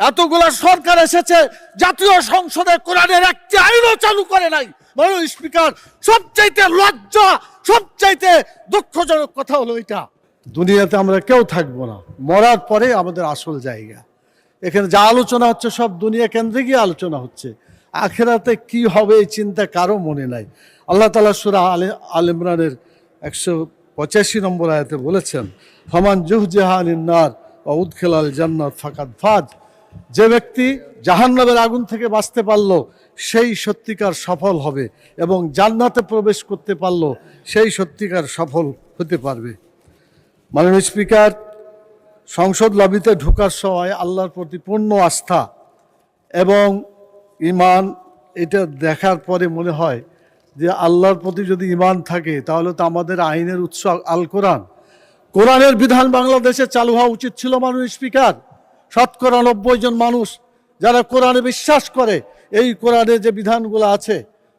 এতগুলা সরকার এসেছে, জাতীয় সংসদে কোরআনের একটি আইনও চালু করে নাই। মাননীয় স্পিকার, সবচাইতে লজ্জা, সবচাইতে দুঃখজনক কথা হলো এটা। দুনিয়াতে আমরা কেউ থাকবো না, মরার পরে আমাদের আসল জায়গা। এখানে যা আলোচনা হচ্ছে সব দুনিয়া কেন্দ্রে গিয়ে আলোচনা হচ্ছে, আখেরাতে কি হবে এই চিন্তা কারো মনে নাই। আল্লাহ তাআলা সূরা আলে ইমরানের 185 নম্বর আয়াতে বলেছেন, ফামান জুহজিহা আনিন নার ওয়া উদখিলাল জান্নাত ফাকাদ ফাজ। যে ব্যক্তি জাহান্নামের আগুন থেকে বাঁচতে পারলো সেই সত্যিকার সফল হবে, এবং জান্নাতে প্রবেশ করতে পারলো সেই সত্যিকার সফল হতে পারবে। মাননীয় স্পিকার, সংসদ লবিতে ঢোকার সময় আল্লাহর প্রতি পূর্ণ আস্থা এবং ঈমান, এটা দেখার পরে মনে হয় যে আল্লাহর প্রতি যদি ঈমান থাকে তাহলে তো আমাদের আইনের উৎস আল কোরআন, কোরআনের বিধান বাংলাদেশে চালু হওয়া উচিত ছিল। মাননীয় স্পিকার, শতকরা 90 জন মানুষ যারা কোরআনে বিশ্বাস করে, এই কোরআনে যে বিধানগুলো আছে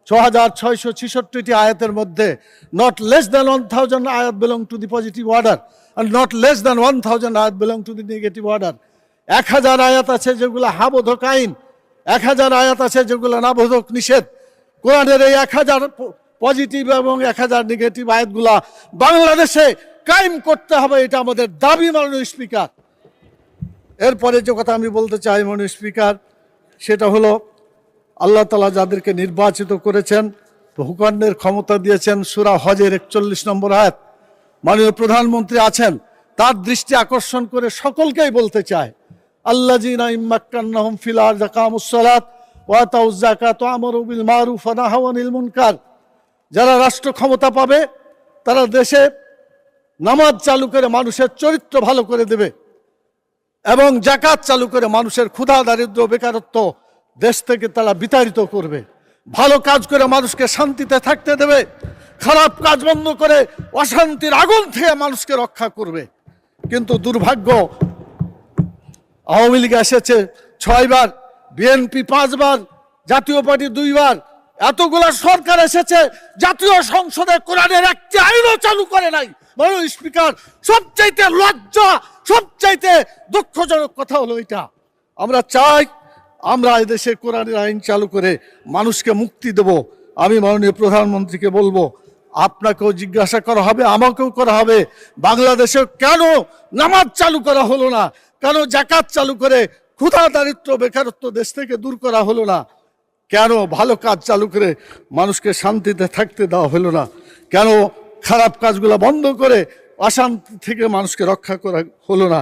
6666টি আয়াতের মধ্যে নট লেস দ্যান 1000 আয়াত belong to the positive order and not less than 1000 ayat belong to the negative order. 1000 আয়াত আছে যেগুলো হাবোধক আইন, 1000 আয়াত আছে যেগুলো নাবোধক নিষেধ। কোরআনের এই 1000 পজিটিভ এবং 1000 নেগেটিভ আয়াতগুলা বাংলাদেশে কায়েম করতে হবে, এটা আমাদের দাবি। মাননীয় স্পিকার, এরপরে যে কথা আমি বলতে চাই মাননীয় স্পিকার, সেটা হলো আল্লাহ তাআলা যাদেরকে নির্বাচিত করেছেন, হুকুমের ক্ষমতা দিয়েছেন, সূরা হজের 41 নম্বর আয়াত। মাননীয় প্রধানমন্ত্রী আছেন, তার দৃষ্টি আকর্ষণ করে সকলকেই বলতে চায়, আল্লাযীনা ইম্মাক্কান্নাহুম ফিল আরদি আকামুস সালাত ওয়া আতাউয যাকাত ওয়া আমারু বিল মারুফ ওয়া নাহাউ আনিল মুনকার। যারা রাষ্ট্র ক্ষমতা পাবে তারা দেশে নামাজ চালু করে মানুষের চরিত্র ভালো করে দেবে, এবং যাকাত চালু করে মানুষের ক্ষুধা, দারিদ্র্য, বেকারত্ব দেশ থেকে তারা বিতাড়িত করবে। ভালো কাজ করে মানুষকে শান্তিতে থাকতে দেবে, খারাপ কাজ বন্ধ করে অশান্তির আগুন থেকে মানুষকে রক্ষা করবে। কিন্তু দুর্ভাগ্য, আওয়ামী লীগ এসেছে 6 বার, বিএনপি 5 বার, জাতীয় পার্টি 2 বার, এতগুলা সরকার এসেছে, জাতীয় সংসদে কোরআনের একটি আইনও চালু করে নাই। মাননীয় স্পিকার, সবচাইতে লজ্জা, সবচাইতে দুঃখজনক কথা হলো এটা। আমরা চাই আমরা এদেশে কোরআনের আইন চালু করে মানুষকে মুক্তি দেব। আমি মাননীয় প্রধানমন্ত্রীকে বলবো, আপনাকেও জিজ্ঞাসা করা হবে, আমাকেও করা হবে, বাংলাদেশে কেন নামাজ চালু করা হলো না, কেন যাকাত চালু করে ক্ষুধা, দারিদ্র্য, বেকারত্ব দেশ থেকে দূর করা হলো না, কেন ভালো কাজ চালু করে মানুষকে শান্তিতে থাকতে দেওয়া হলো না, কেন খারাপ কাজগুলো বন্ধ করে অশান্তি থেকে মানুষকে রক্ষা করা হলো না।